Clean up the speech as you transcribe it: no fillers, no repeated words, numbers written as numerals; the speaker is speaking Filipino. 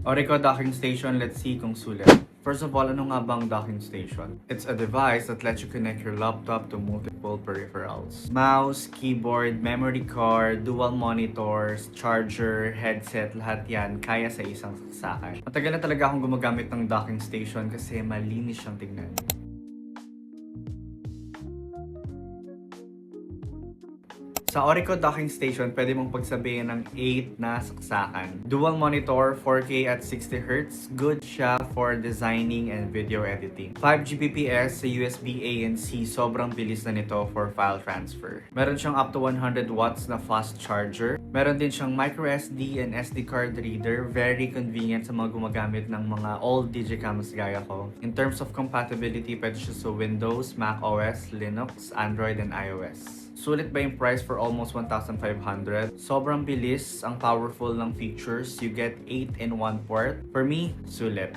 Orico docking station, let's see kung sulit. First of all, ano nga bang docking station? It's a device that lets you connect your laptop to multiple peripherals. Mouse, keyboard, memory card, dual monitors, charger, headset, lahat yan kaya sa isang saksakan. Matagal na talaga akong gumagamit ng docking station kasi malinis siyang tignan. Sa Orico docking station, pwede mong pagsabihin ng 8 na saksakan. Dual monitor, 4K at 60Hz. Good siya for designing and video editing. 5 Gbps sa USB A and C. Sobrang bilis na nito for file transfer. Meron siyang up to 100 watts na fast charger. Meron din siyang micro SD and SD card reader. Very convenient sa mga gumagamit ng mga old digicams gaya ko. In terms of compatibility, pwede siya sa Windows, Mac OS, Linux, Android, and iOS. Sulit ba yung price for almost 1,500? Sobrang bilis, ang powerful ng features. You get 8 in 1 port. For me, sulit.